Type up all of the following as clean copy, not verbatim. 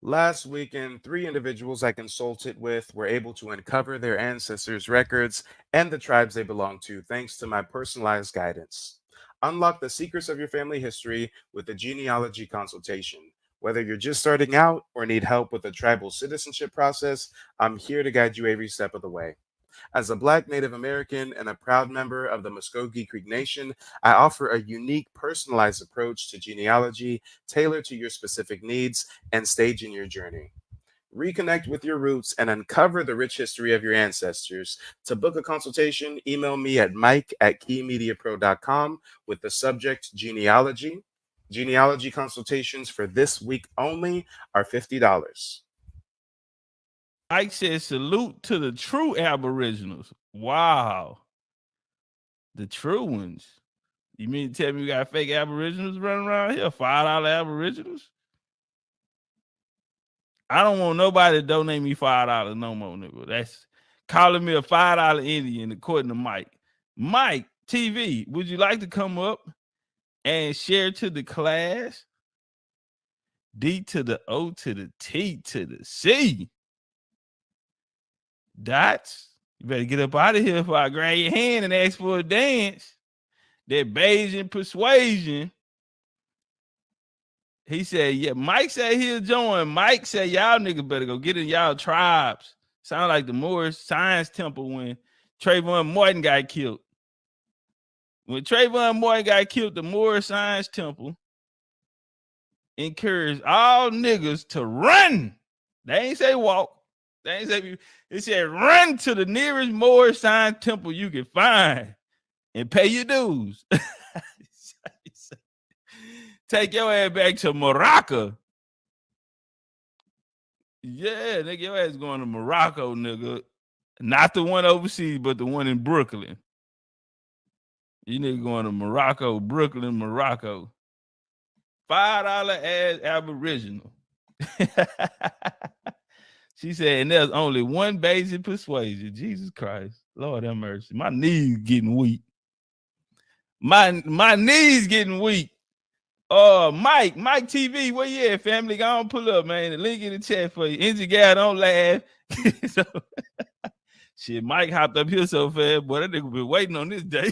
Last weekend, three individuals I consulted with were able to uncover their ancestors' records and the tribes they belong to thanks to my personalized guidance. Unlock the secrets of your family history with a genealogy consultation. Whether you're just starting out or need help with the tribal citizenship process, I'm here to guide you every step of the way. As a Black Native American and a proud member of the Muskogee Creek Nation, I offer a unique, personalized approach to genealogy tailored to your specific needs and stage in your journey. Reconnect with your roots and uncover the rich history of your ancestors. To book a consultation, email me at mike@keymediapro.com with the subject genealogy. Genealogy consultations for this week only are $50. Ike says salute to the true aboriginals. Wow. The true ones. You mean to tell me we got fake aboriginals running around here? $5 aboriginals? I don't want nobody to donate me $5 no more, nigga. That's calling me a $5 Indian, according to Mike. Mike TV, would you like to come up and share to the class? D to the O to the T to the C. Dots, you better get up out of here before I grab your hand and ask for a dance. That Bayesian persuasion. He said, yeah, Mike said he'll join. Mike said, y'all niggas better go get in y'all tribes. Sound like the Moorish Science Temple when Trayvon Martin got killed. When Trayvon Martin got killed, the Moorish Science Temple encouraged all niggas to run. They ain't say walk. They ain't say, it said run to the nearest Moorish Science Temple you can find and pay your dues. Take your ass back to Morocco. Yeah, nigga, your ass going to Morocco, nigga. Not the one overseas, but the one in Brooklyn. You nigga going to Morocco, Brooklyn, Morocco. $5 ass aboriginal. She said, and there's only one basic persuasion. Jesus Christ. Lord have mercy. My knees getting weak. My knees getting weak. Mike TV, where you at, family? Go on, pull up, man. The link in the chat for you. Enzy guy, don't laugh. So, shit, Mike hopped up here so fast, boy. That nigga been waiting on this day.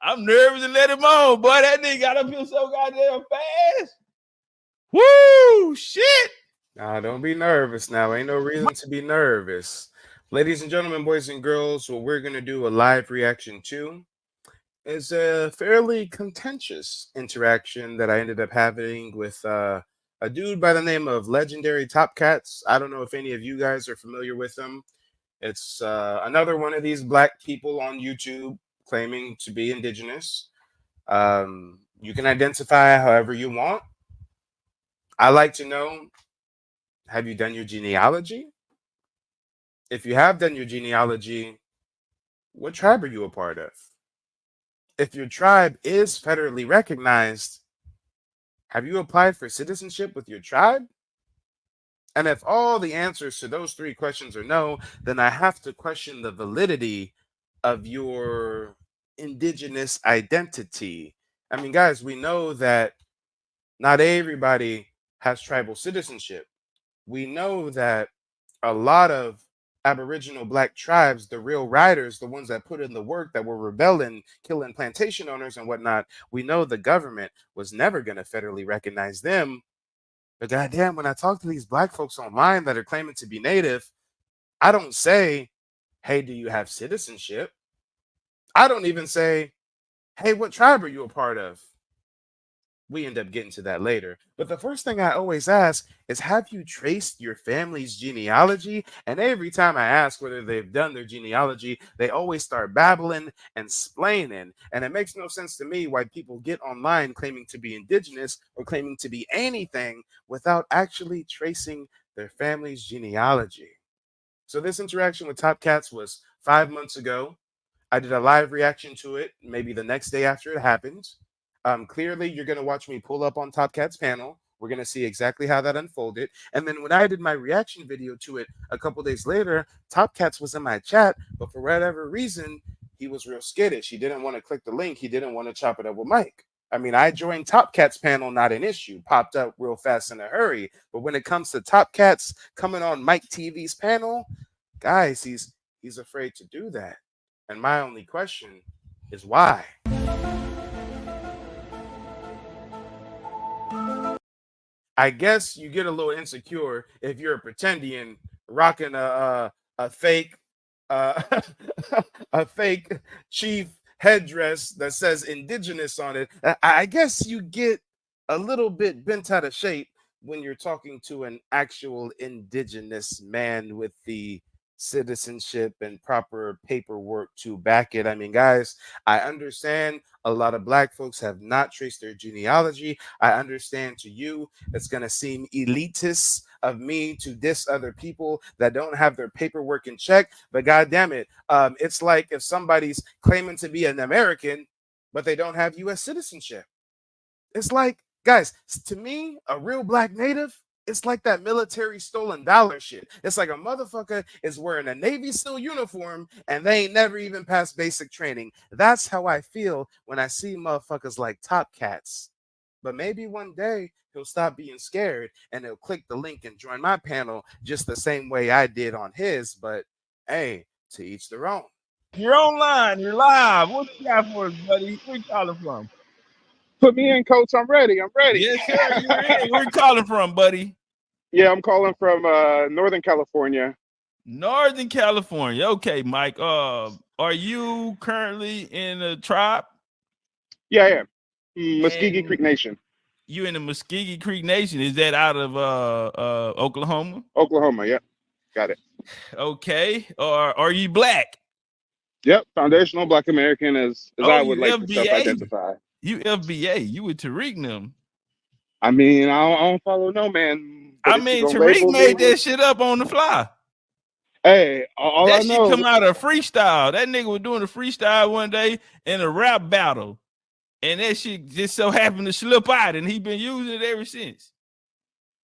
I'm nervous to let him on, boy. That nigga got up here so goddamn fast. Woo, shit. Nah, don't be nervous now. Ain't no reason to be nervous. Ladies and gentlemen, boys and girls, what we're going to do a live reaction to is a fairly contentious interaction that I ended up having with a dude by the name of legendary Topcatz. I don't know if any of you guys are familiar with him. It's another one of these Black people on YouTube claiming to be indigenous. You can identify however you want. I like to know, have you done your genealogy? If you have done your genealogy, what tribe are you a part of? If your tribe is federally recognized, have you applied for citizenship with your tribe? And if all the answers to those three questions are no, then I have to question the validity of your indigenous identity. I mean, guys, we know that not everybody has tribal citizenship. We know that a lot of Aboriginal Black tribes, the real riders, the ones that put in the work, that were rebelling, killing plantation owners and whatnot, we know the government was never going to federally recognize them. But goddamn, when I talk to these Black folks online that are claiming to be Native, I don't say, hey, do you have citizenship? I don't even say, hey, what tribe are you a part of? We end up getting to that later. But the first thing I always ask is, have you traced your family's genealogy? And every time I ask whether they've done their genealogy, they always start babbling and splaining. And it makes no sense to me why people get online claiming to be indigenous or claiming to be anything without actually tracing their family's genealogy. So this interaction with Topcatz was 5 months ago. I did a live reaction to it, maybe the next day after it happened. Clearly, you're going to watch me pull up on Top Cat's panel. We're going to see exactly how that unfolded. And then when I did my reaction video to it a couple days later, Top Cats was in my chat, but for whatever reason, he was real skittish. He didn't want to click the link. He didn't want to chop it up with Mike. I mean, I joined Top Cat's panel, not an issue, popped up real fast in a hurry. But when it comes to Top Cats coming on Mike TV's panel, guys, he's afraid to do that. And my only question is why? I guess you get a little insecure if you're a pretendian rocking a fake uh, a fake chief headdress that says indigenous on it. I guess you get a little bit bent out of shape when you're talking to an actual indigenous man with the citizenship and proper paperwork to back it. I mean, guys, I understand a lot of black folks have not traced their genealogy. I understand to you it's going to seem elitist of me to diss other people that don't have their paperwork in check. But God damn it, it's like if somebody's claiming to be an American, but they don't have U.S. citizenship. It's like, guys, to me, a real black native, it's like that military stolen valor shit. It's like a motherfucker is wearing a Navy SEAL uniform and they ain't never even passed basic training. That's how I feel when I see motherfuckers like Topcatz. But maybe one day he'll stop being scared and he'll click the link and join my panel just the same way I did on his. But hey, to each their own. You're online. You're live. What you got for us, buddy? Where you calling from? Put me in, coach. I'm ready. I'm ready. Yes, sir. You're in. Where you calling from, buddy? Yeah, I'm calling from Northern California. Northern California. Okay, Mike. Are you currently in a tribe? Yeah, I am. Muskogee Creek Nation. You in the Muskogee Creek Nation? Is that out of Oklahoma? Oklahoma. Yep. Got it. Okay. Or are you black? Yep. Foundational Black American, as I would like FBA. to self-identify. You FBA. You with Tariq them. I mean, I don't follow no man. I mean, Tariq made that shit up on the fly. Hey, all that I know, shit come out of freestyle. That nigga was doing a freestyle one day in a rap battle, and that shit just so happened to slip out, and he been using it ever since.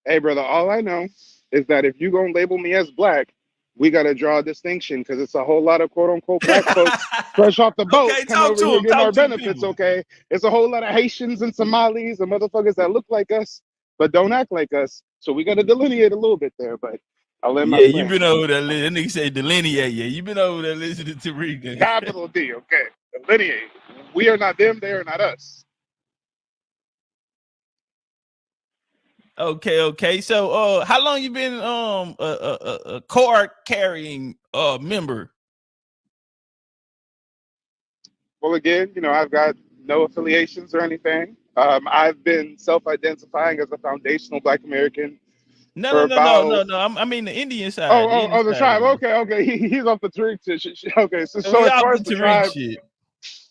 Hey, brother, all I know is that if you gonna label me as black, we gotta draw a distinction because it's a whole lot of quote unquote black folks fresh off the boat coming over here getting our benefits. Okay, it's a whole lot of Haitians and Somalis and motherfuckers that look like us but don't act like us. So we gotta delineate a little bit there. But I'll let my friend. You been over there. That nigga say delineate. Yeah, you been over there listening to Tariq. Capital D. Okay, delineate. We are not them. They are not us. Okay. So, how long you been a card carrying member? Well, again, I've got no affiliations or anything. I've been self-identifying as a foundational Black American. No. I mean the Indian side. The tribe. Okay. He's off the Tariq shit. Okay, so as far as the tribe. Shit.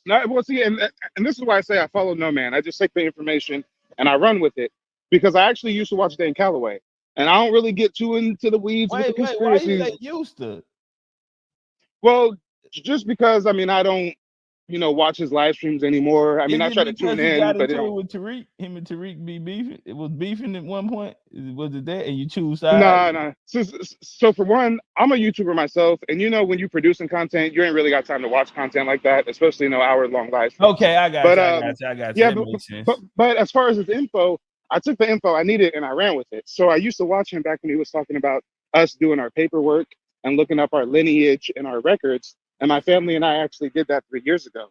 No, well, see, and this is why I say I follow no man. I just take the information and I run with it. Because I actually used to watch Dan Calloway, and I don't really get too into the weeds with the conspiracies. Why you used to? Well, just because I don't, watch his live streams anymore. I mean, I try to tune in, but with Tariq, him and Tariq be beefing. It was beefing at one point. Was it that? And you choose sides? No. So for one, I'm a YouTuber myself, and when you're producing content, you ain't really got time to watch content like that, especially hour-long live streams. Okay, I got you. I got you. Yeah, but as far as his info. I took the info I needed and I ran with it. So I used to watch him back when he was talking about us doing our paperwork and looking up our lineage and our records. And my family and I actually did that 3 years ago.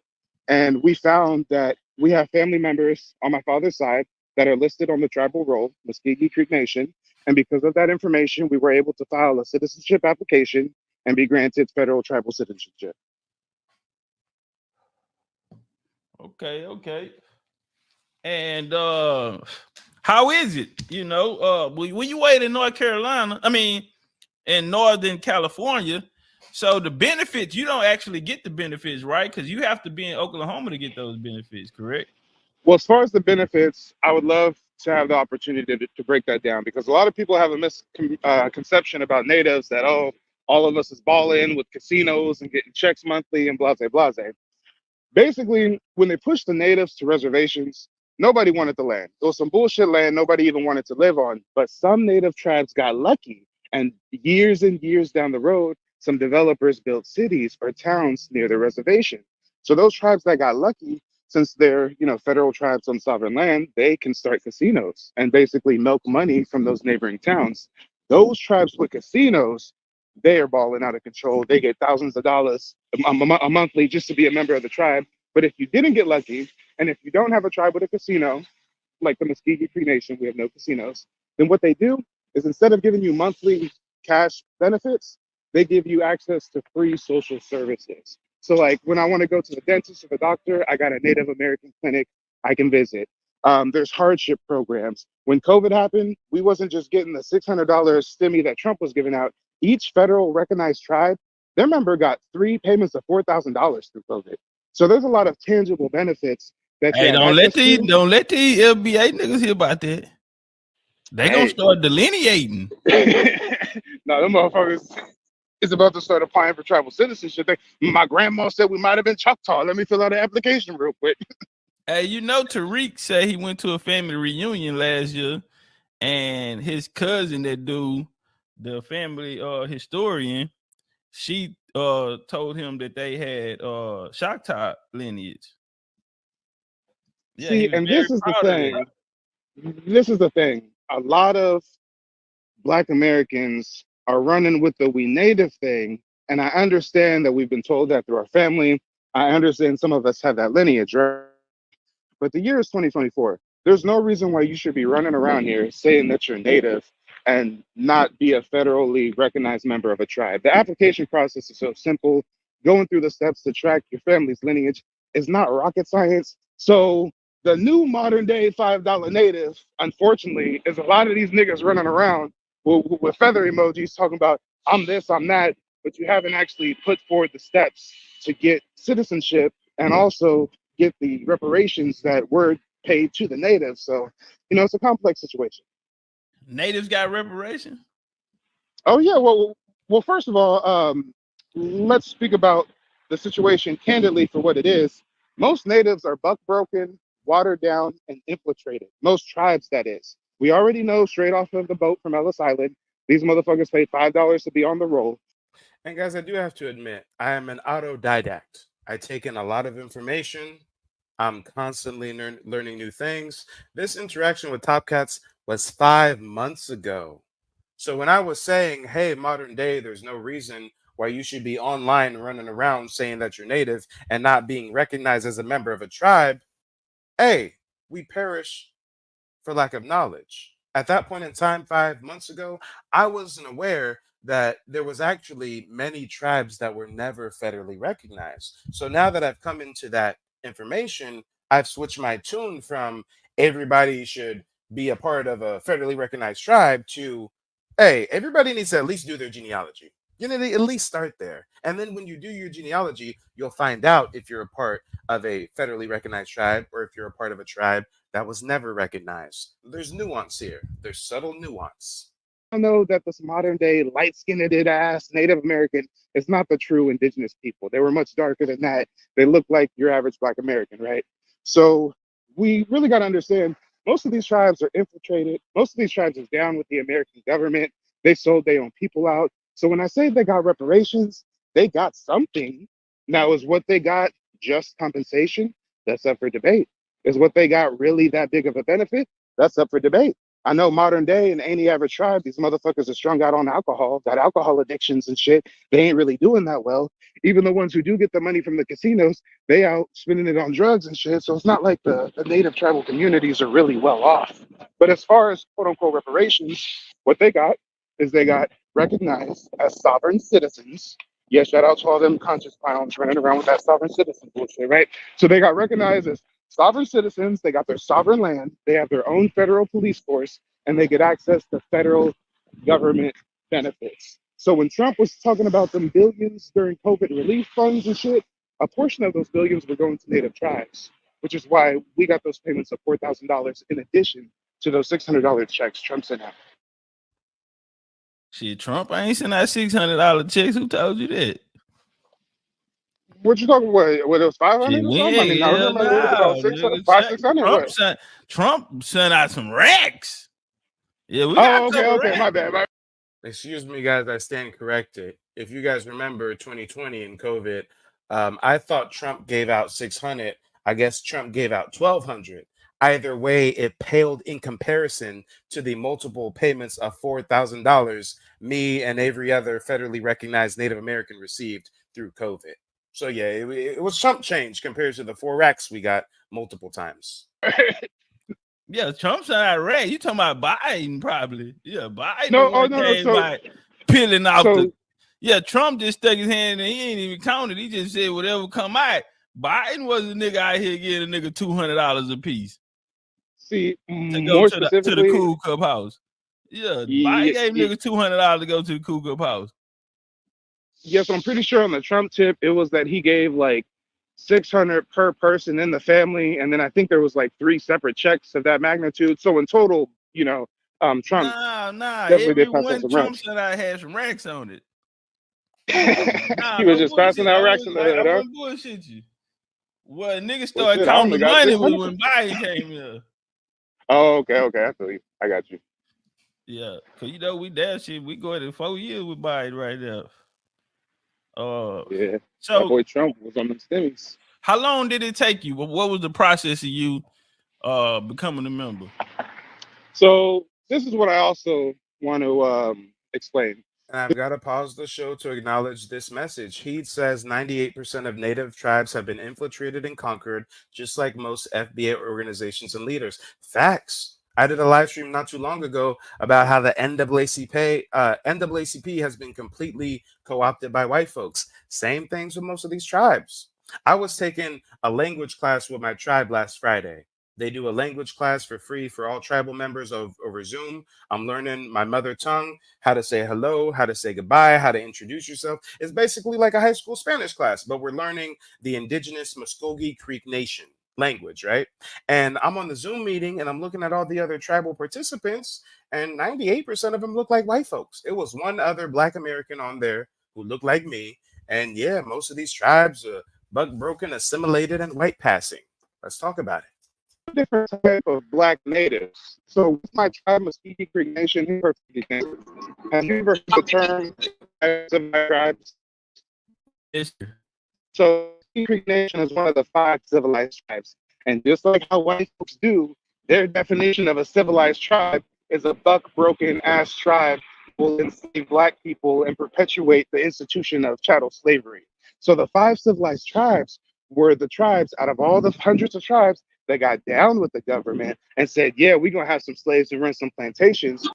And we found that we have family members on my father's side that are listed on the tribal roll, Muskogee Creek Nation. And because of that information, we were able to file a citizenship application and be granted federal tribal citizenship. Okay. And how is it? You know, when you wait in North Carolina, I mean, in Northern California, so the benefits you don't actually get the benefits, right? Because you have to be in Oklahoma to get those benefits, correct? Well, as far as the benefits, I would love to have the opportunity to break that down because a lot of people have a misconception about natives that, oh, all of us is balling with casinos and getting checks monthly and blah, blah, blah. Basically, when they pushed the natives to reservations, nobody wanted the land. It was some bullshit land nobody even wanted to live on. But some native tribes got lucky, and years down the road, some developers built cities or towns near the reservation. So those tribes that got lucky, since they're federal tribes on sovereign land, they can start casinos and basically milk money from those neighboring towns. Those tribes with casinos, they are balling out of control. They get thousands of dollars a monthly just to be a member of the tribe. But if you didn't get lucky, and if you don't have a tribe with a casino, like the Muskegee Cree Nation, we have no casinos, then what they do is instead of giving you monthly cash benefits, they give you access to free social services. So, like when I want to go to the dentist or the doctor, I got a Native American clinic I can visit. There's hardship programs. When COVID happened, we wasn't just getting the $600 stimmy that Trump was giving out. Each federal recognized tribe, their member got three payments of $4,000 through COVID. So there's a lot of tangible benefits that you Hey, have access to. don't let these FBA niggas hear about that. They gonna Hey, start delineating. no, them motherfuckers is about to start applying for tribal citizenship. My grandma said we might have been Choctaw. Let me fill out an application real quick. Hey, you know, Tariq said he went to a family reunion last year, and his cousin, that dude, the family historian, she told him that they had Choctaw lineage. Yeah, he See, was and very this is the proud of that. thing. This is the thing. A lot of Black Americans are running with the we native thing. And I understand that we've been told that through our family. I understand some of us have that lineage, right? But the year is 2024. There's no reason why you should be running around here saying that you're native and not be a federally recognized member of a tribe. The application process is so simple. Going through the steps to track your family's lineage is not rocket science. So the new modern day $5 native, unfortunately, is a lot of these niggas running around with feather emojis talking about I'm this, I'm that, but you haven't actually put forward the steps to get citizenship and also get the reparations that were paid to the natives. So, it's a complex situation. Natives got reparations. Oh yeah, well, first of all, let's speak about the situation candidly for what it is. Most natives are buck broken, watered down, and infiltrated. Most tribes, that is. We already know straight off of the boat from Ellis Island, these motherfuckers paid $5 to be on the roll. And guys, I do have to admit, I am an autodidact. I take in a lot of information. I'm constantly learning new things. This interaction with Topcatz was 5 months ago. So when I was saying, hey, modern day, there's no reason why you should be online running around saying that you're native and not being recognized as a member of a tribe, hey, we perish for lack of knowledge. At that point in time, 5 months ago, I wasn't aware that there was actually many tribes that were never federally recognized. So now that I've come into that information, I've switched my tune from everybody should be a part of a federally recognized tribe to, hey, everybody needs to at least do their genealogy. You need to at least start there. And then when you do your genealogy, you'll find out if you're a part of a federally recognized tribe or if you're a part of a tribe that was never recognized. There's nuance here. There's subtle nuance. I know that this modern day light skinned ass Native American is not the true indigenous people. They were much darker than that. They look like your average Black American, right? So we really got to understand most of these tribes are infiltrated. Most of these tribes is down with the American government. They sold their own people out. So when I say they got reparations, they got something. Now, is what they got just compensation? That's up for debate. Is what they got really that big of a benefit? That's up for debate. I know modern day in any average tribe, these motherfuckers are strung out on alcohol, got alcohol addictions and shit. They ain't really doing that well. Even the ones who do get the money from the casinos, they out spending it on drugs and shit. So it's not like the native tribal communities are really well off. But as far as quote unquote reparations, what they got is they got recognized as sovereign citizens. Yeah, shout out to all them conscious clowns running around with that sovereign citizen bullshit, right? So they got recognized as sovereign citizens, they got their sovereign land, they have their own federal police force, and they get access to federal government benefits. So when Trump was talking about them billions during COVID relief funds and shit, a portion of those billions were going to Native tribes, which is why we got those payments of $4,000 in addition to those $600 checks Trump sent out. Shit, Trump ain't sent out $600 checks. Who told you that? What you talking about? What it was 500 Shit, or we something? I mean, ain't I hell remember it was no. about 600, Nigga, 600. What? Trump sent out some racks. Yeah, we got Oh, a couple okay. racks. My bad. Excuse me, guys. I stand corrected. If you guys remember 2020 and COVID, I thought Trump gave out 600. I guess Trump gave out 1,200. Either way, it paled in comparison to the multiple payments of $4,000 me and every other federally recognized Native American received through COVID. So yeah, it was chump change compared to the 4 racks we got multiple times. Yeah, Trump sent out rack. You talking about Biden probably? Yeah, Biden No, the one no. came by peeling off So the. Yeah, Trump just stuck his hand and he ain't even counted. He just said whatever come out. Biden was a nigga out here getting a nigga $200 a piece see, to go more to the specifically, Cool Cup house. Yeah, Biden gave niggas $200 to go to the Cool Cup house. yes, I'm pretty sure on the Trump tip, it was that he gave like 600 per person in the family, and then I think there was like 3 separate checks of that magnitude. So in total, Trump Nah. definitely Every did pass out one some Trump racks. sent out had some racks on it. Nah, He was no just passing bullshit. out racks in the I hood, huh? wouldn't bullshit you. Well, niggas Well, started shit, I counting only the got money was 600. when Biden came here. Oh, okay. I feel you. I got you. Yeah, cause we that shit. We go to 4 years with Biden right now. Yeah, my So boy Trump was on them stimmies. how long did it take you? What was the process of you becoming a member? So this is what I also want to explain. And I've got to pause the show to acknowledge this message. He says 98% of native tribes have been infiltrated and conquered, just like most FBA organizations and leaders. Facts. I did a live stream not too long ago about how the NAACP has been completely co-opted by white folks. Same things with most of these tribes. I was taking a language class with my tribe last Friday. They do a language class for free for all tribal members over Zoom. I'm learning my mother tongue, how to say hello, how to say goodbye, how to introduce yourself. It's basically like a high school Spanish class, but we're learning the indigenous Muskogee Creek Nation language, right? And I'm on the Zoom meeting and I'm looking at all the other tribal participants, and 98% of them look like white folks. It was one other Black American on there who looked like me. And yeah, most of these tribes are buck broken, assimilated, and white passing. Let's talk about it. Different type of Black natives. So with my tribe, Muskogee Creek Nation, have you ever heard the term civilized tribes? Yes. So Muskogee Creek Nation is one of the 5 civilized tribes. And just like how white folks do, their definition of a civilized tribe is a buck broken ass tribe that will enslave Black people and perpetuate the institution of chattel slavery. So the 5 civilized tribes were the tribes out of all the hundreds of tribes that got down with the government and said, yeah, we're going to have some slaves and run some plantations.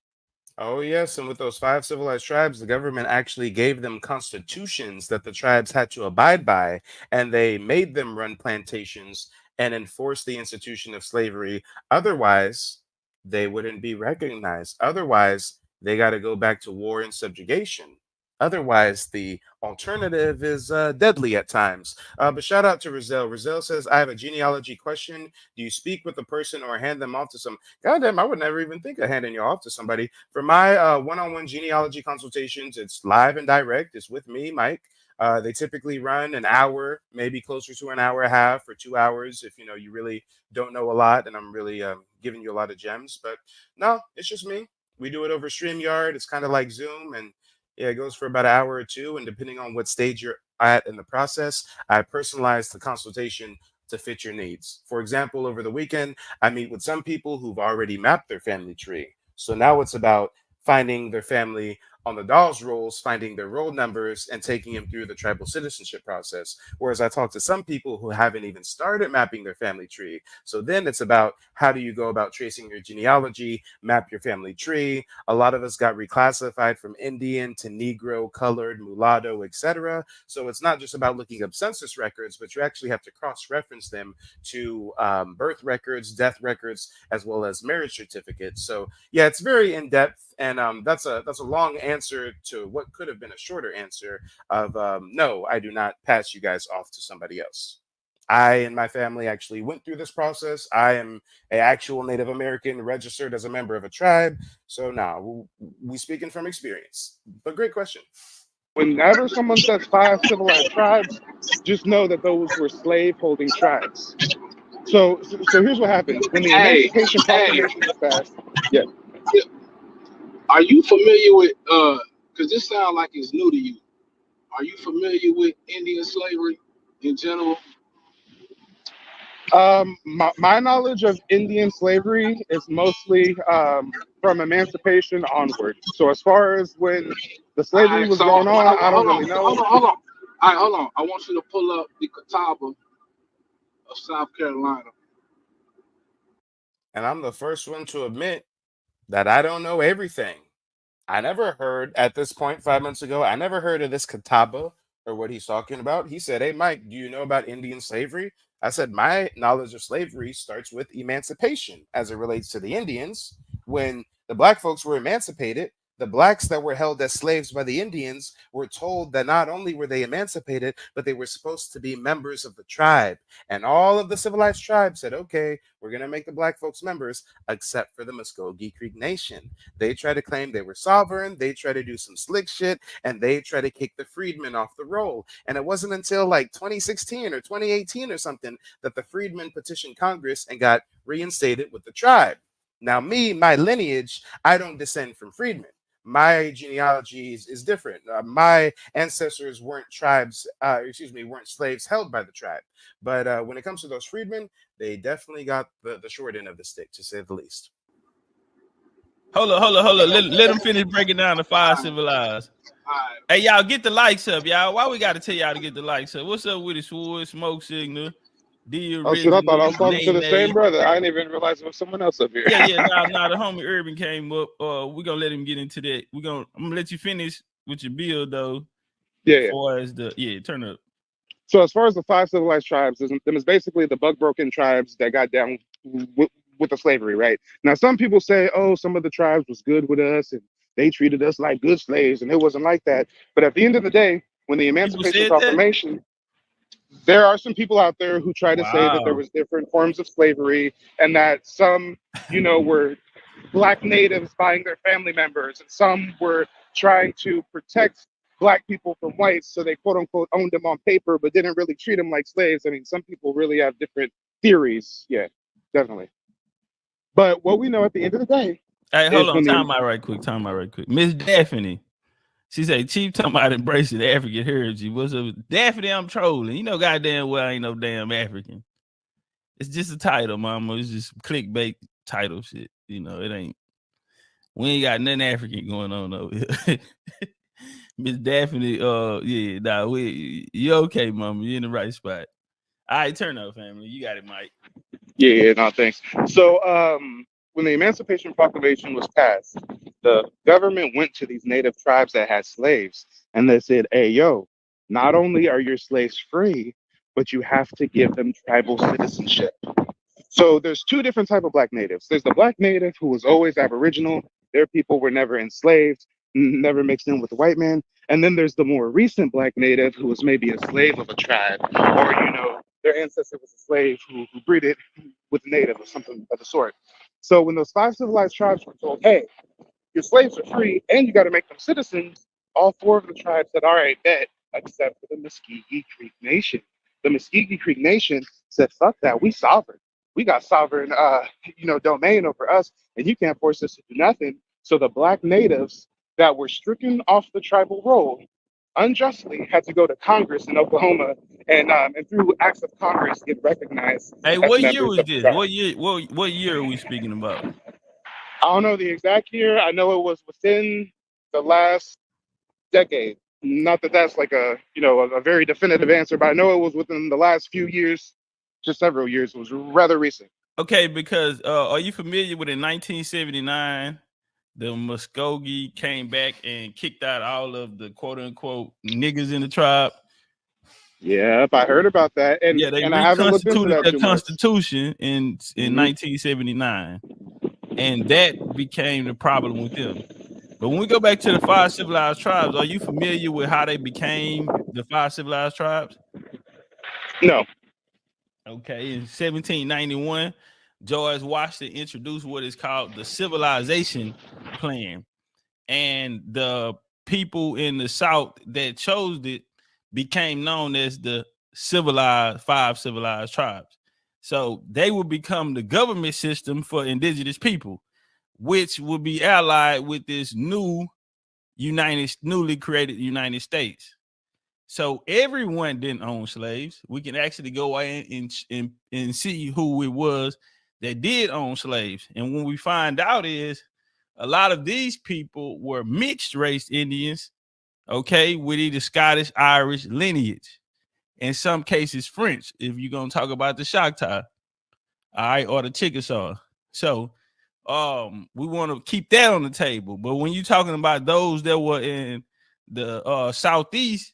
Oh, yes. And with those 5 civilized tribes, the government actually gave them constitutions that the tribes had to abide by, and they made them run plantations and enforce the institution of slavery. Otherwise, they wouldn't be recognized. Otherwise, they got to go back to war and subjugation. Otherwise, the alternative is deadly at times. But shout out to Rizal. Rizal says, I have a genealogy question. Do you speak with the person or hand them off to some? Goddamn, I would never even think of handing you off to somebody. For my one-on-one genealogy consultations, it's live and direct. It's with me, Mike. They typically run an hour, maybe closer to an hour and a half or 2 hours if you really don't know a lot and I'm really giving you a lot of gems. But no, it's just me. We do it over StreamYard. It's kind of like Zoom, and yeah, it goes for about an hour or two. And depending on what stage you're at in the process, I personalize the consultation to fit your needs. For example, over the weekend, I meet with some people who've already mapped their family tree. So now it's about finding their family on the dolls' roles, finding their roll numbers and taking them through the tribal citizenship process. Whereas I talk to some people who haven't even started mapping their family tree. So then it's about how do you go about tracing your genealogy, map your family tree. A lot of us got reclassified from Indian to Negro, colored, mulatto, etc. So it's not just about looking up census records, but you actually have to cross-reference them to birth records, death records, as well as marriage certificates. So yeah, it's very in depth, and that's a long answer to what could have been a shorter answer of no, I do not pass you guys off to somebody else. I and my family actually went through this process. I am an actual Native American registered as a member of a tribe. So now we speaking from experience. But great question. Whenever someone says 5 civilized tribes, just know that those were slave-holding tribes. So here's what happens when the Hey, Emancipation hey, Proclamation was passed. Yeah, are you familiar with because this sounds like it's new to you. Are you familiar with Indian slavery in general? my knowledge of Indian slavery is mostly from emancipation onward. So as far as when the All slavery right, was so going on, I don't hold on, really hold know. on, hold on. All right, hold on. I want you to pull up the Catawba of South Carolina. And I'm the first one to admit that I don't know everything. I never heard at this point 5 months ago, I never heard of this Catawba or what he's talking about. He said, "Hey, Mike, do you know about Indian slavery?" I said, "My knowledge of slavery starts with emancipation as it relates to the Indians. When the black folks were emancipated, the blacks that were held as slaves by the Indians were told that not only were they emancipated, but they were supposed to be members of the tribe. And all of the civilized tribes said, okay, we're going to make the black folks members, except for the Muskogee Creek Nation. They try to claim they were sovereign. They try to do some slick shit, and they try to kick the freedmen off the roll. And it wasn't until like 2016 or 2018 or something that the freedmen petitioned Congress and got reinstated with the tribe. Now, me, my lineage, I don't descend from freedmen. My genealogy is different. My ancestors weren't weren't slaves held by the tribe. But when it comes to those freedmen, they definitely got the short end of the stick, to say the least. Hold on. Let them finish breaking down the five All right, civilized. all right. Hey, y'all, get the likes up, y'all. Why we got to tell y'all to get the likes up? What's up with the Sword, Smoke Signal, the Oh shit, I thought I original, was talking to the same Nay? brother. I didn't even realize it was someone else up here. Yeah. Now the homie Urban came up. We're gonna let him get into that. I'm gonna let you finish with your bill though. Yeah. Far as turn up. So as far as the 5 civilized tribes, them is basically the bug broken tribes that got down with the slavery, right? Now some people say, oh, some of the tribes was good with us and they treated us like good slaves, and it wasn't like that. But at the end of the day, when the People Emancipation said that. Proclamation, there are some people out there who try to say that there Wow. was different forms of slavery and that some, were black natives buying their family members, and some were trying to protect black people from whites, so they quote unquote owned them on paper, but didn't really treat them like slaves. I mean, some people really have different theories. Yeah, definitely. But what we know at the end of the day Hey, hold is on. when the Time out right quick. Miss Daphne. She said, Chief talking about embracing the African heritage. What's up? Daphne, I'm trolling. You know goddamn well I ain't no damn African. It's just a title, mama. It's just clickbait title shit. It ain't. We ain't got nothing African going on over here. Miss Daphne, you okay, mama. You in the right spot. All right, turn up, family. You got it, Mike. Yeah, no, thanks. So, when the Emancipation Proclamation was passed, the government went to these native tribes that had slaves and they said, hey, yo, not only are your slaves free, but you have to give them tribal citizenship. So there's two different type of black natives. There's the black native who was always aboriginal. Their people were never enslaved, never mixed in with the white man. And then there's the more recent black native who was maybe a slave of a tribe, or their ancestor was a slave who breeded with the native or something of the sort. So when those 5 civilized tribes were told, hey, your slaves are free and you got to make them citizens, all 4 of the tribes said, all right, bet, except for the Muskogee Creek Nation. The Muskogee Creek Nation said, fuck that, we sovereign. We got sovereign, domain over us, and you can't force us to do nothing. So the black natives that were stricken off the tribal roll unjustly had to go to Congress in Oklahoma and through acts of Congress get recognized Hey, as what year members was of the this? tribe. What year are we speaking about? I don't know the exact year. I know it was within the last decade. Not that that's like a very definitive answer, but I know it was within the last few years, just several years. It was rather recent. Okay, because are you familiar with in 1979, the Muskogee came back and kicked out all of the quote unquote niggas in the tribe? Yeah, if I heard about that, Yeah, they and I haven't looked into reconstituted that their too much. constitution in Hmm. 1979, and that became the problem with them. But when we go back to the five civilized tribes, are you familiar with how they became the five civilized tribes? No. Okay, in 1791, George Washington introduced what is called the Civilization Plan, and the people in the South that chose it became known as the five civilized tribes. So they would become the government system for indigenous people, which would be allied with this newly created United States. So everyone didn't own slaves. We can actually go in and see who it was that did own slaves. And when we find out is a lot of these people were mixed race Indians, okay, with either Scottish, Irish lineage. In some cases, French, if you're gonna talk about the Choctaw, all right, or the Chickasaw. So we want to keep that on the table. But when you're talking about those that were in the southeast,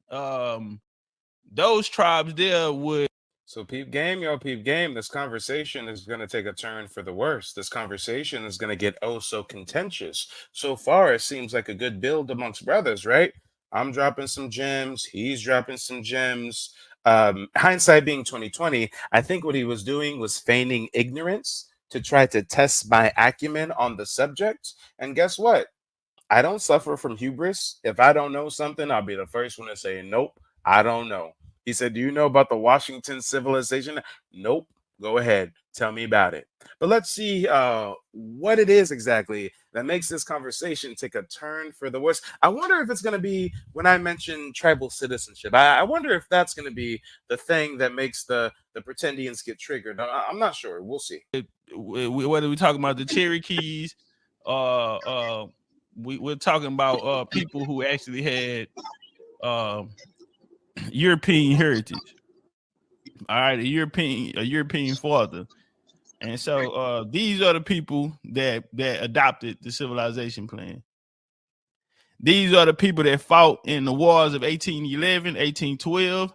those tribes there would. So peep game, y'all peep game. This conversation is going to take a turn for the worse. This conversation is going to get oh so contentious. So far, it seems like a good build amongst brothers, right? I'm dropping some gems. He's dropping some gems. Hindsight being 2020, I think what he was doing was feigning ignorance to try to test my acumen on the subject. And guess what? I don't suffer from hubris. If I don't know something, I'll be the first one to say, nope, I don't know. He said, do you know about the Washington civilization? Nope. Go ahead. Tell me about it. But let's see what it is exactly that makes this conversation take a turn for the worse. I wonder if it's going to be when I mention tribal citizenship. I wonder if that's going to be the thing that makes the pretendians get triggered. I'm not sure. We'll see. Whether we're talking about the Cherokees, we're talking about people who actually had European heritage. All right, a European father. And so these are the people that adopted the civilization plan. These are the people that fought in the wars of 1811, 1812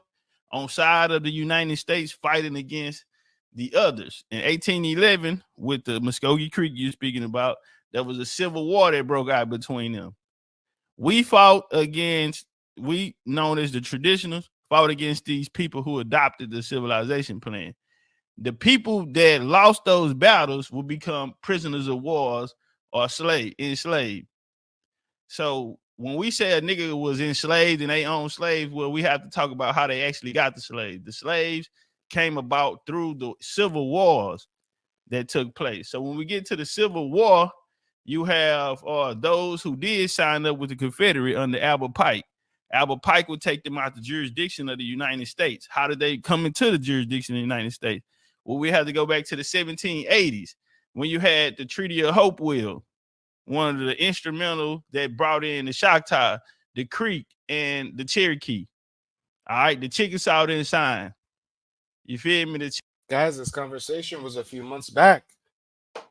on side of the United States fighting against the others. In 1811, with the Muskogee Creek you're speaking about, there was a civil war that broke out between them. We known as the traditionals, fought against these people who adopted the civilization plan. The people that lost those battles will become prisoners of wars or enslaved. So when we say a nigga was enslaved and they own slaves, well, we have to talk about how they actually got the slaves. The slaves came about through the civil wars that took place. So when we get to the Civil War, you have those who did sign up with the Confederate under Albert Pike. Albert Pike would take them out the jurisdiction of the United States. How did they come into the jurisdiction of the United States? Well, we have to go back to the 1780s when you had the Treaty of Hopewell, one of the instrumental that brought in the Choctaw, the Creek, and the Cherokee. All right, the Chickasaw didn't sign. You feel me? Guys, this conversation was a few months back.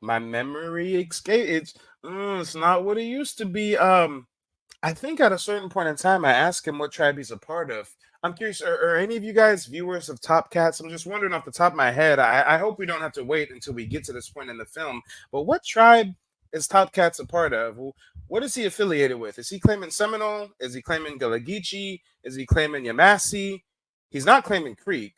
My memory escaped. It's not what it used to be. I think at a certain point in time, I asked him what tribe he's a part of. I'm curious, are any of you guys viewers of Topcatz? I'm just wondering off the top of my head. I hope we don't have to wait until we get to this point in the film. But what tribe is Topcatz a part of? What is he affiliated with? Is he claiming Seminole? Is he claiming Gullah Geechee? Is he claiming Yamasee? He's not claiming Creek.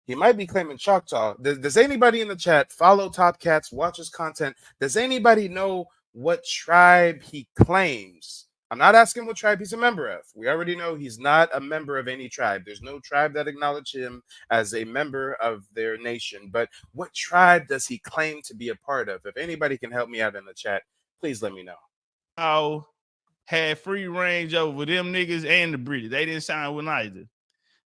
He might be claiming Choctaw. Does anybody in the chat follow Topcatz, watch his content? Does anybody know what tribe he claims? I'm not asking what tribe he's a member of. We already know he's not a member of any tribe. There's no tribe that acknowledges him as a member of their nation. But what tribe does he claim to be a part of? If anybody can help me out in the chat, please let me know. Had free range over them niggas and the British. They didn't sign with neither.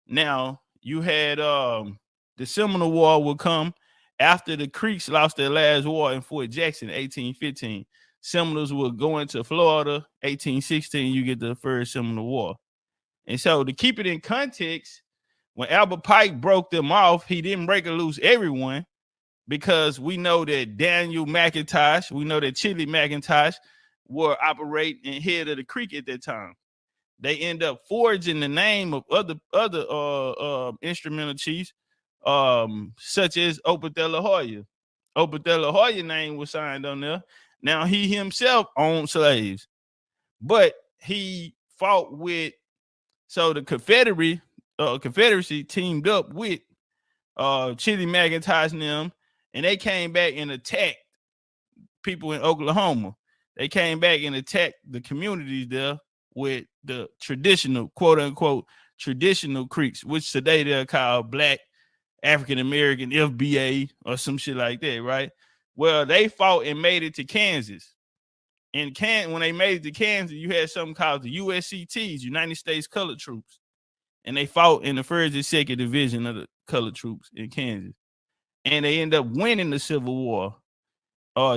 Now, you had the Seminole War would come after the Creeks lost their last war in Fort Jackson in 1815. Seminoles were going to Florida. 1816, you get the first Seminole War. And so to keep it in context, when Albert Pike broke them off, he didn't break or lose everyone, because we know that Daniel McIntosh, we know that Chili McIntosh were operating head of the creek at that time. They end up forging the name of other instrumental chiefs, such as Opa de la Hoya. Opa de la Hoya name was signed on there. Now he himself owned slaves, but he fought with, so the Confederacy teamed up with Chili McIntosh and them, and they came back and attacked people in Oklahoma. They came back and attacked the communities there with the traditional, quote unquote, traditional Creeks, which today they're called Black African American FBA or some shit like that, right? Well, they fought and made it to Kansas. And when they made it to Kansas, you had something called the USCTs, United States Colored Troops. And they fought in the 1st and 2nd Division of the Colored Troops in Kansas. And they ended up winning the Civil War,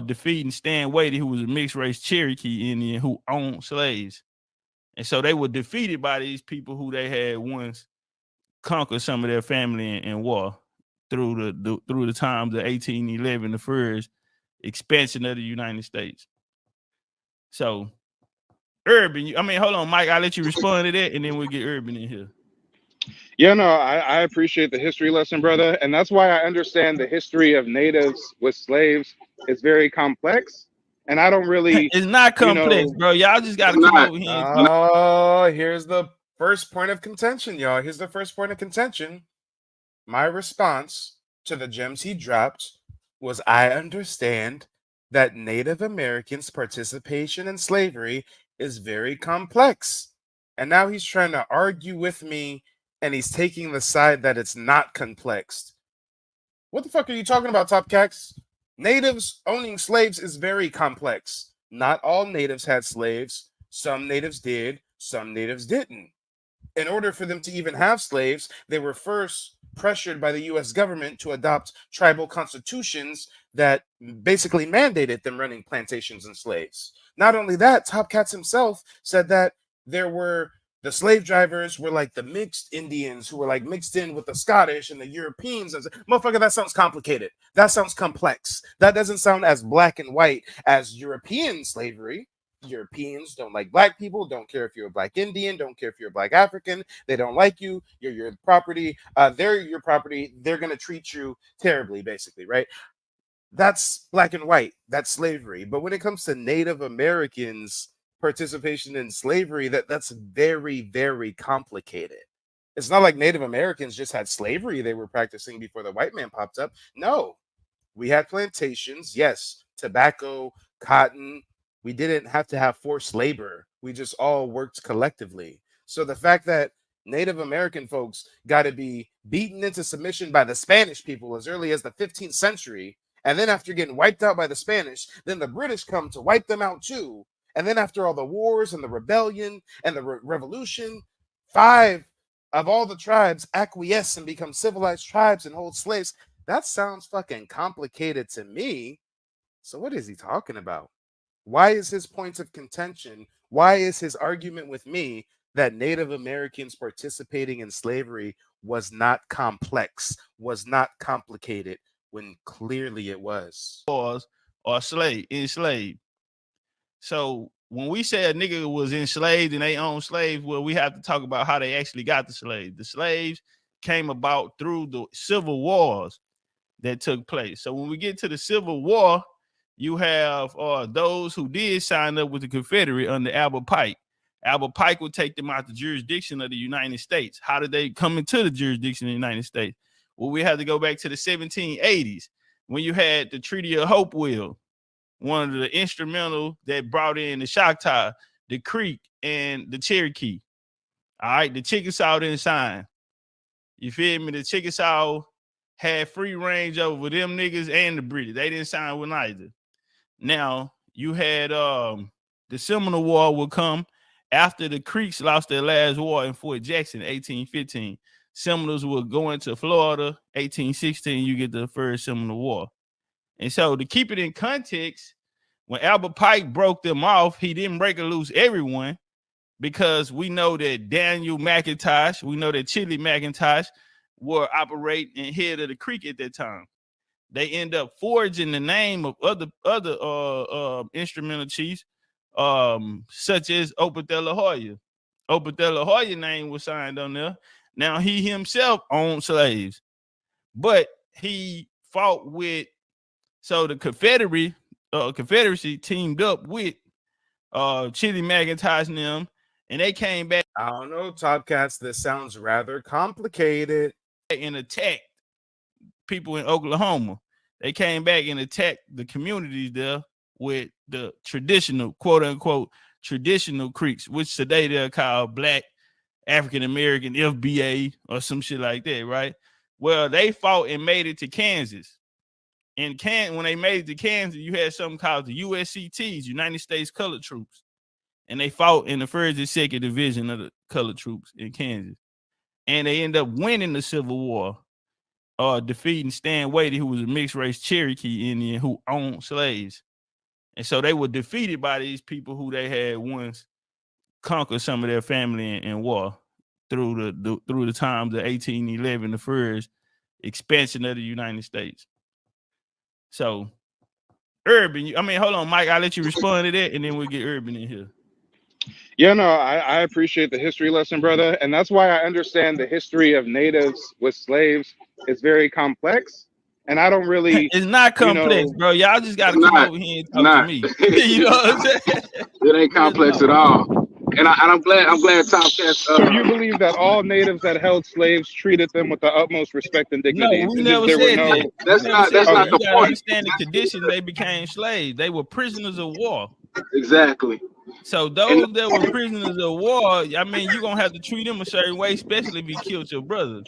defeating Stan Wadey, who was a mixed race Cherokee Indian who owned slaves. And so they were defeated by these people who they had once conquered some of their family in war through the times of 1811, the first expansion of the United States. So Urban, hold on, Mike, I'll let you respond to that, and then we'll get Urban in here. Yeah, no, I appreciate the history lesson, brother. And that's why I understand the history of natives with slaves is very complex. And I don't really... It's not complex, bro. Y'all just got to come over here. Oh, here's the first point of contention, y'all. Here's the first point of contention. My response to the gems he dropped was, I understand that Native Americans' participation in slavery is very complex. And now he's trying to argue with me, and he's taking the side that it's not complex. What the fuck are you talking about, Topcatz? Natives owning slaves is very complex. Not all natives had slaves. Some natives did, some natives didn't. In order for them to even have slaves, they were first pressured by the US government to adopt tribal constitutions that basically mandated them running plantations and slaves. Not only that, Topcatz himself said that the slave drivers were like the mixed Indians who were like mixed in with the Scottish and the Europeans. And motherfucker, that sounds complicated. That sounds complex. That doesn't sound as black and white as European slavery. Europeans don't like black people, don't care if you're a black Indian, don't care if you're a black African. They don't like you. You're your property. They're your property. They're going to treat you terribly, basically, right? That's black and white. That's slavery. But when it comes to Native Americans' participation in slavery, that's very, very complicated. It's not like Native Americans just had slavery they were practicing before the white man popped up. No, we had plantations, yes, tobacco, cotton. We didn't have to have forced labor. We just all worked collectively. So the fact that Native American folks got to be beaten into submission by the Spanish people as early as the 15th century, and then after getting wiped out by the Spanish, then the British come to wipe them out too. And then after all the wars and the rebellion and the revolution, 5 of all the tribes acquiesce and become civilized tribes and hold slaves. That sounds fucking complicated to me. So what is he talking about? Why is his point of contention? Why is his argument with me that Native Americans participating in slavery was not complex, was not complicated, when clearly it was? Or enslaved. So when we say a nigga was enslaved and they owned slaves, well, we have to talk about how they actually got the slaves. The slaves came about through the civil wars that took place. So when we get to the Civil War, you have those who did sign up with the Confederate under Albert Pike. Albert Pike would take them out the jurisdiction of the United States. How did they come into the jurisdiction of the United States? Well, we have to go back to the 1780s when you had the Treaty of Hopewell, one of the instrumental that brought in the Choctaw, the Creek, and the Cherokee. All right, the Chickasaw didn't sign. You feel me? The Chickasaw had free range over them niggas and the British. They didn't sign with neither. Now, you had the Seminole War will come after the Creeks lost their last war in Fort Jackson, 1815. Seminoles will go into Florida, 1816. You get the first Seminole War. And so to keep it in context, When Albert Pike broke them off, he didn't break or loose everyone, because we know that Daniel McIntosh, we know that Chili McIntosh were operating head of the creek at that time. They end up forging the name of other instrumental chiefs, such as Opa de la Hoya. Opa de la Hoya name was signed on there. Now he himself owned slaves, but he fought with, so the Confederacy teamed up with Chili McIntosh and them, and they came back I don't know, Topcatz. This sounds rather complicated. and attacked people in Oklahoma. They came back and attacked the communities there with the traditional, quote unquote, traditional Creeks, which today they're called Black African American FBA or some shit like that, right? Well, they fought and made it to Kansas. And when they made it to Kansas, you had something called the USCTs, United States Colored Troops. And they fought in the 1st and 2nd Division of the Colored Troops in Kansas. And they ended up winning the Civil War, defeating Stan Wadey, who was a mixed race Cherokee Indian who owned slaves. And so they were defeated by these people who they had once conquered some of their family in war through the times of 1811, the first expansion of the United States. So Urban, hold on, Mike, I'll let you respond to that, and then we'll get Urban in here. Yeah, no, I appreciate the history lesson, brother. And that's why I understand the history of natives with slaves is very complex. And I don't really... It's not complex, bro. Y'all just got to come over here and talk to me. You know what I'm saying? It ain't complex at all. And I'm glad Topcatz. So you believe that all natives that held slaves treated them with the utmost respect and dignity? No, we never said that. That's not the point. Understand the condition they became slaves. They were prisoners of war. Exactly. So those that were prisoners of war, you're gonna have to treat them a certain way, especially if you killed your brother.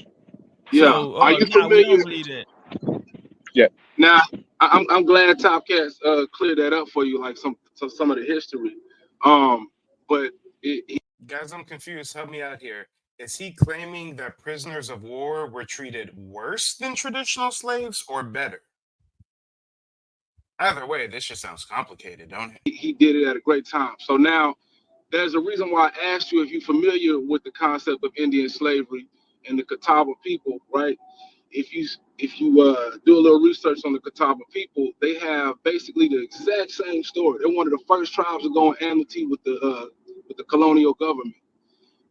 Yeah. So, are you familiar? We don't believe that. Yeah. Now I'm glad Topcatz cleared that up for you, like some of the history. But Guys, I'm confused. Help me out here. Is he claiming that prisoners of war were treated worse than traditional slaves or better? Either way, this just sounds complicated, don't it? He did it at a great time. So now there's a reason why I asked you if you're familiar with the concept of Indian slavery and the Catawba people, right? If you do a little research on the Catawba people, they have basically the exact same story. They're one of the first tribes to go on amnesty with the colonial government,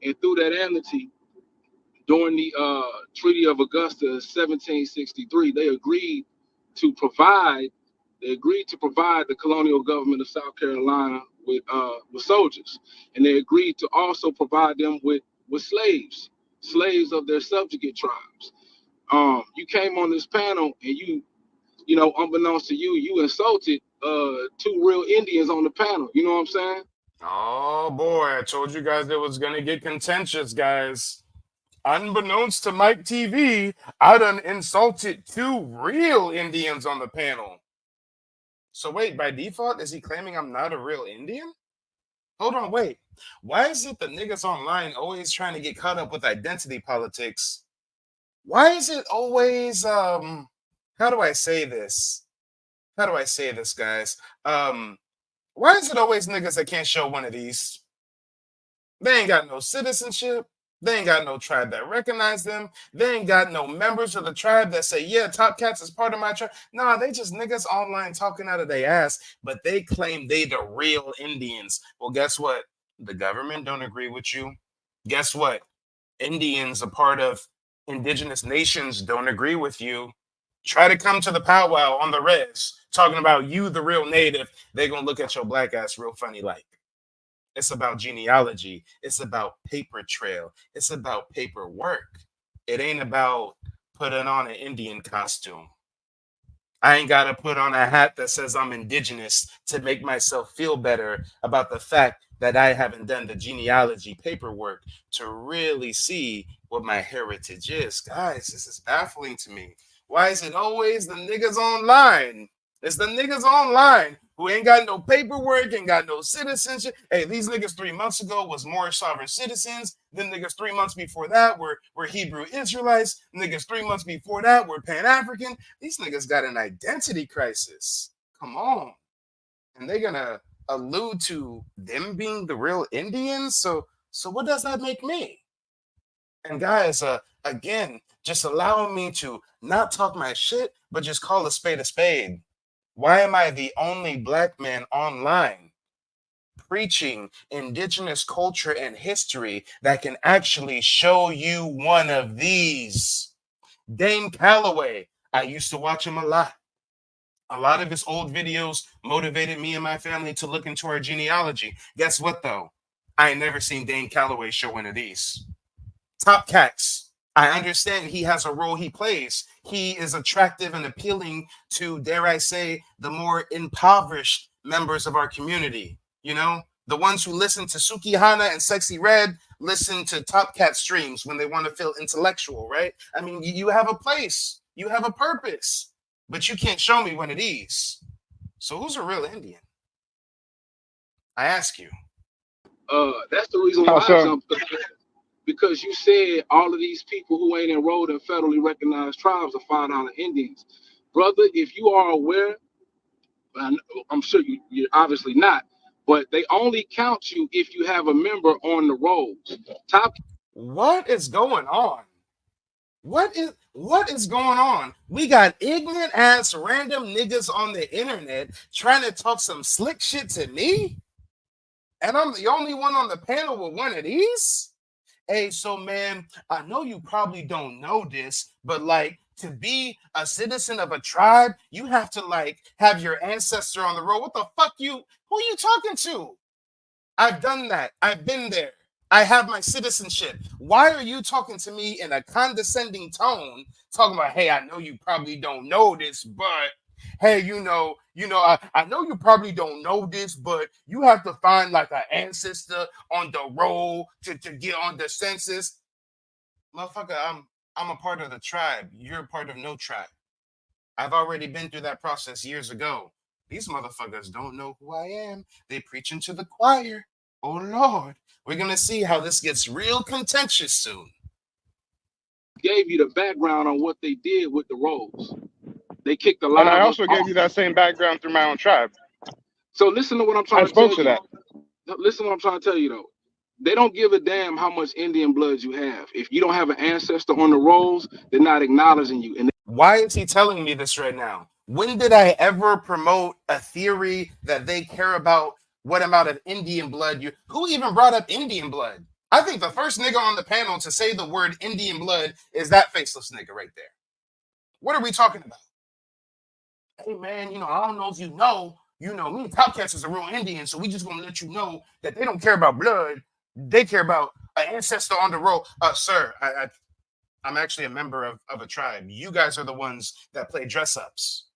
and through that amnesty, during the Treaty of Augusta, 1763, they agreed to provide the colonial government of South Carolina with soldiers, and they agreed to also provide them with slaves of their subjugate tribes. You came on this panel and you know, unbeknownst to you, you insulted 2 real Indians on the panel. You know what I'm saying? Oh boy, I told you guys it was gonna get contentious, guys. Unbeknownst to Mike TV, I done insulted 2 real Indians on the panel. So wait, by default, is he claiming I'm not a real Indian? Hold on, wait. Why is it the niggas online always trying to get caught up with identity politics? Why is it always how do I say this? How do I say this, guys? Why is it always niggas that can't show one of these? They ain't got no citizenship. They ain't got no tribe that recognize them. They ain't got no members of the tribe that say, yeah, Topcatz is part of my tribe. Nah, they just niggas online talking out of their ass, but they claim they the real Indians. Well, guess what? The government don't agree with you. Guess what? Indians, a part of indigenous nations, don't agree with you. Try to come to the powwow on the res, talking about you, the real native. They gonna look at your black ass real funny like. It's about genealogy. It's about paper trail. It's about paperwork. It ain't about putting on an Indian costume. I ain't got to put on a hat that says I'm indigenous to make myself feel better about the fact that I haven't done the genealogy paperwork to really see what my heritage is. Guys, this is baffling to me. Why is it always the niggas online? It's the niggas online who ain't got no paperwork, ain't got no citizenship. Hey, these niggas 3 months ago was more sovereign citizens. Then niggas 3 months before that were Hebrew Israelites. Niggas 3 months before that were Pan-African. These niggas got an identity crisis. Come on. and they're gonna allude to them being the real Indians. So what does that make me? And guys, again, just allow me to not talk my shit, but just call a spade a spade. Why am I the only black man online preaching indigenous culture and history that can actually show you one of these? Dane Calloway, I used to watch him a lot. A lot of his old videos motivated me and my family to look into our genealogy. Guess what, though? I ain't never seen Dane Calloway show one of these. Topcatz, I understand he has a role he plays. He is attractive and appealing to, dare I say, the more impoverished members of our community. You know, the ones who listen to Suki Hana and Sexy Red listen to Topcat streams when they want to feel intellectual, right? I mean, you have a place, you have a purpose, but you can't show me one of these. So who's a real Indian? I ask you. That's the reason Oh, why I so jumped up there. Because you said all of these people who ain't enrolled in federally recognized tribes are $5 Indians. Brother, if you are aware, and I'm sure you're obviously not, but they only count you if you have a member on the rolls. Top What is going on? What is going on? We got ignorant ass random niggas on the internet trying to talk some slick shit to me, and I'm the only one on the panel with one of these. Hey, so man, I know you probably don't know this, but like to be a citizen of a tribe, you have to like have your ancestor on the road. What the fuck who are you talking to? I've done that. I've been there. I have my citizenship. Why are you talking to me in a condescending tone, talking about, hey, I know you probably don't know this, but hey, I know you probably don't know this, but you have to find like an ancestor on the roll to get on the census. Motherfucker, I'm a part of the tribe. You're a part of no tribe. I've already been through that process years ago. These motherfuckers don't know who I am. They preaching to the choir. Oh Lord, we're gonna see how this gets real contentious soon. gave you the background on what they did with the rolls. They kicked a and lot I of us also gave off. you that same background through my own tribe. So listen to what I'm I trying to spoke tell to you. that. Listen to what I'm trying to tell you though. They don't give a damn how much Indian blood you have. If you don't have an ancestor on the rolls, they're not acknowledging you. And Why is he telling me this right now? When did I ever promote a theory that they care about what amount of Indian blood you? Who even brought up Indian blood? I think the first nigga on the panel to say the word Indian blood is that faceless nigga right there. What are we talking about? Hey man, I don't know if me and Topcatz is a real Indian, so we just gonna let you know that they don't care about blood. They care about an ancestor on the roll. Sir, I'm actually a member of a tribe. You guys are the ones that play dress ups.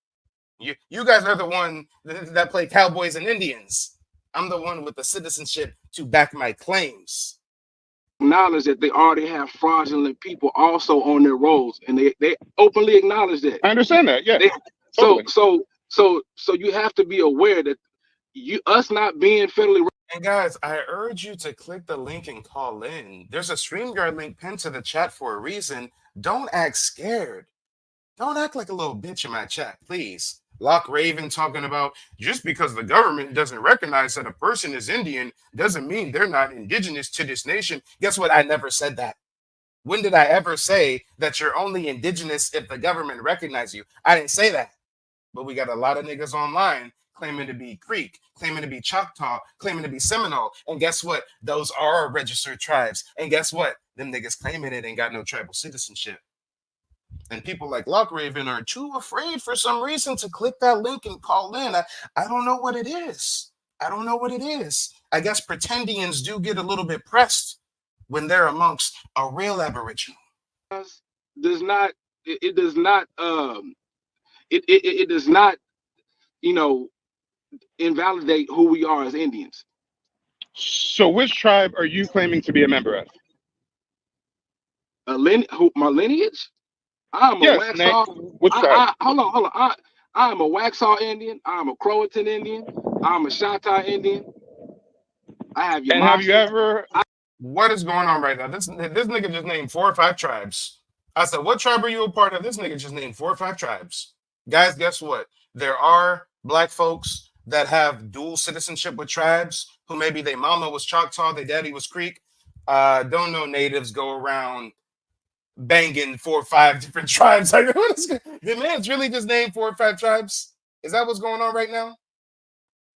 You guys are the one that play cowboys and Indians. I'm the one with the citizenship to back my claims. acknowledge that they already have fraudulent people also on their rolls, and they openly acknowledge that. I understand that. Yeah, They, so totally. so so you have to be aware that us not being federally. And guys, I urge you to click the link and call in. There's a StreamYard link pinned to the chat for a reason. Don't act scared. Don't act like a little bitch in my chat, please. Lock Raven talking about just because the government doesn't recognize that a person is Indian doesn't mean they're not indigenous to this nation. Guess what? I never said that. When did I ever say that you're only indigenous if the government recognizes you? I didn't say that. But we got a lot of niggas online claiming to be Creek, claiming to be Choctaw, claiming to be Seminole. And guess what? Those are registered tribes. And guess what? Them niggas claiming it ain't got no tribal citizenship. And people like Lockraven are too afraid for some reason to click that link and call in. I don't know what it is. I don't know what it is. I guess pretendians do get a little bit pressed when they're amongst a real Aboriginal. Does not it does not it does not invalidate who we are as Indians. So, which tribe are you claiming to be a member of? My lineage. I'm a Yes, name. Waxhaw. Which tribe? Hold on. I'm a Waxhaw Indian. I'm a Croatan Indian. I'm a Shatta Indian. I have And have you Yamasee. ever? What is going on right now? This nigga just named 4 or 5 tribes. I said, what tribe are you a part of? This nigga just named 4 or 5 tribes. Guys, guess what? There are black folks that have dual citizenship with tribes, who maybe their mama was Choctaw, their daddy was Creek, don't know natives go around banging 4 or 5 different tribes. Like, the man's really just named 4 or 5 tribes. Is that what's going on right now?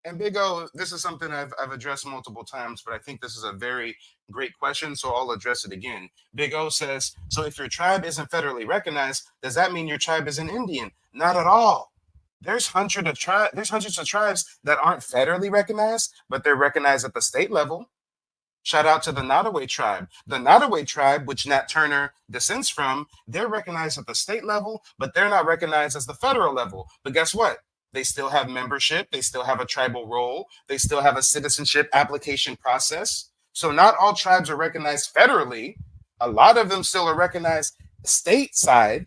And Big O, this is something I've addressed multiple times, but I think this is a very great question, so I'll address it again. Big O says, so if your tribe isn't federally recognized, does that mean your tribe is an Indian? Not at all. There's hundreds of tribes that aren't federally recognized, but they're recognized at the state level. Shout out to the Nottoway tribe. The Nottoway tribe, which Nat Turner descends from, they're recognized at the state level, but they're not recognized as the federal level. But guess what? They still have membership. They still have a tribal role. They still have a citizenship application process. So not all tribes are recognized federally. A lot of them still are recognized stateside.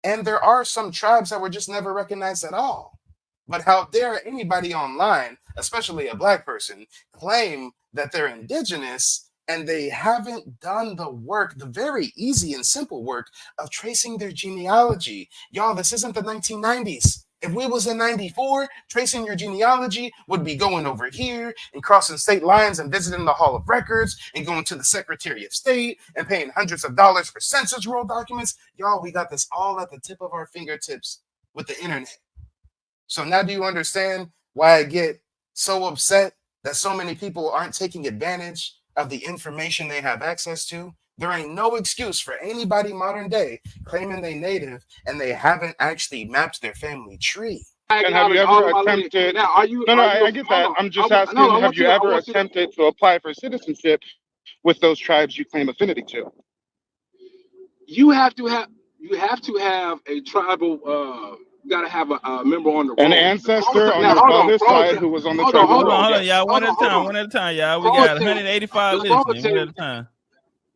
And there are some tribes that were just never recognized at all. But how dare anybody online, especially a Black person, claim that they're indigenous and they haven't done the work, the very easy and simple work of tracing their genealogy. Y'all, this isn't the 1990s. If we was in 94, tracing your genealogy would be going over here and crossing state lines and visiting the Hall of Records and going to the Secretary of State and paying hundreds of dollars for census roll documents. Y'all, we got this all at the tip of our fingertips with the internet. So now do you understand why I get so upset that so many people aren't taking advantage of the information they have access to? There ain't no excuse for anybody modern day claiming they native and they haven't actually mapped their family tree. And have you ever attempted? Now, are you? No, I get that. I'm just asking. Have you ever attempted to apply for citizenship with those tribes you claim affinity to? You have to have a tribal. You got to have a member on the roll. An ancestor on your father's side who was on the tribal roll. Hold on, y'all. One at a time, y'all. We got 185 listeners. One at a time.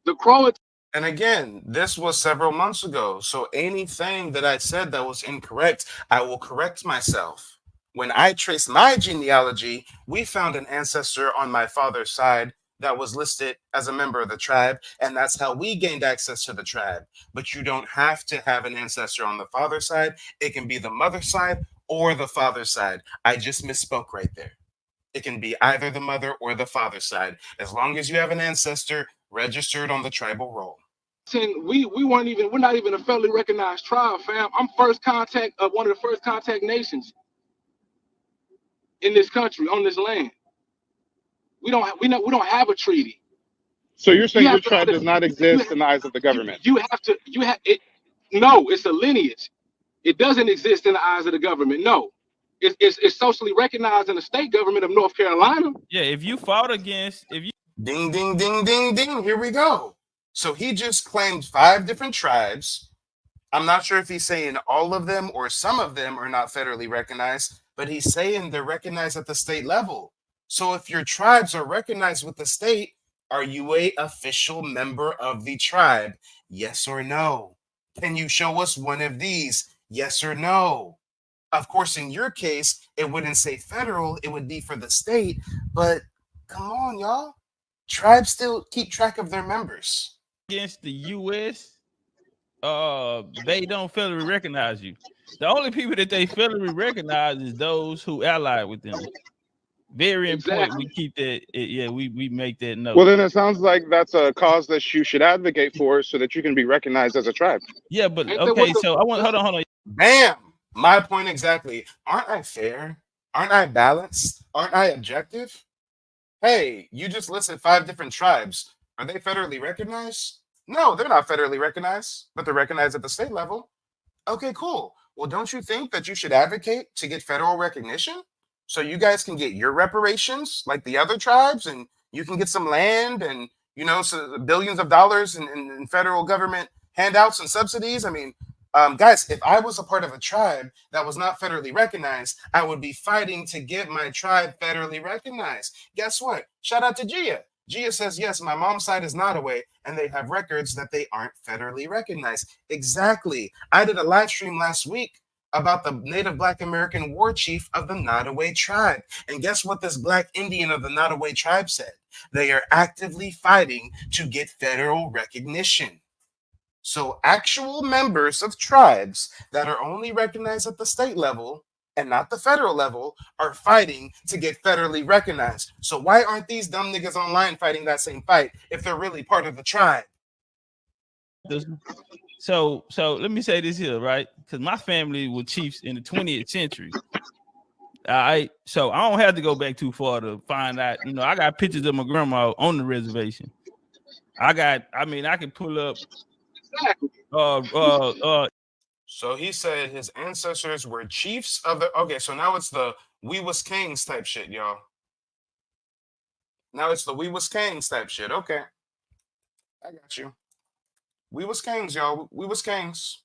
The Crow. And again, this was several months ago. So anything that I said that was incorrect, I will correct myself. When I traced my genealogy, we found an ancestor on my father's side that was listed as a member of the tribe, and that's how we gained access to the tribe. But you don't have to have an ancestor on the father's side. It can be the mother's side or the father's side. I just misspoke right there. It can be either the mother or the father's side, as long as you have an ancestor registered on the tribal roll. We're not even a federally recognized tribe, fam. I'm first contact of one of the first contact nations in this country, on this land. We don't have a treaty. So you're saying your tribe does not exist in the eyes of the government? No, it's a lineage. It doesn't exist in the eyes of the government. No. It's socially recognized in the state government of North Carolina. Yeah, if you fought against, Ding, ding, ding, ding, ding. Here we go. So he just claimed 5 different tribes. I'm not sure if he's saying all of them or some of them are not federally recognized, but he's saying they're recognized at the state level. So if your tribes are recognized with the state, are you an official member of the tribe? Yes or no? Can you show us one of these? Yes or no? Of course, in your case, it wouldn't say federal, it would be for the state, but come on, y'all. Tribes still keep track of their members. Against the U.S., they don't federally recognize you. The only people that they federally recognize is those who allied with them. Very important. We keep that. We make that note. Well, then it sounds like that's a cause that you should advocate for, so that you can be recognized as a tribe. Yeah, but okay. So I want hold on. Bam! My point exactly. Aren't I fair? Aren't I balanced? Aren't I objective? Hey, you just listed 5 different tribes. Are they federally recognized? No, they're not federally recognized, but they're recognized at the state level. Okay, cool. Well, don't you think that you should advocate to get federal recognition so you guys can get your reparations like the other tribes, and you can get some land and, so billions of dollars in federal government handouts and subsidies? I mean, guys, if I was a part of a tribe that was not federally recognized, I would be fighting to get my tribe federally recognized. Guess what? Shout out to Gia. Gia says, yes, my mom's side is Nottoway, and they have records that they aren't federally recognized. Exactly. I did a live stream last week about the Native Black American war chief of the Nottoway tribe. And guess what this Black Indian of the Nottoway tribe said? They are actively fighting to get federal recognition. So actual members of tribes that are only recognized at the state level and not the federal level, are fighting to get federally recognized. So why aren't these dumb niggas online fighting that same fight if they're really part of the tribe? So let me say this here, right? Because my family were chiefs in the 20th century. All right. So I don't have to go back too far to find out. You know, I got pictures of my grandma on the reservation. I can pull up Exactly. So he said his ancestors were chiefs of the. Okay, so now it's the we was kings type shit, y'all. Now it's the we was kings type shit. Okay, I got you. We was kings, y'all. We was kings.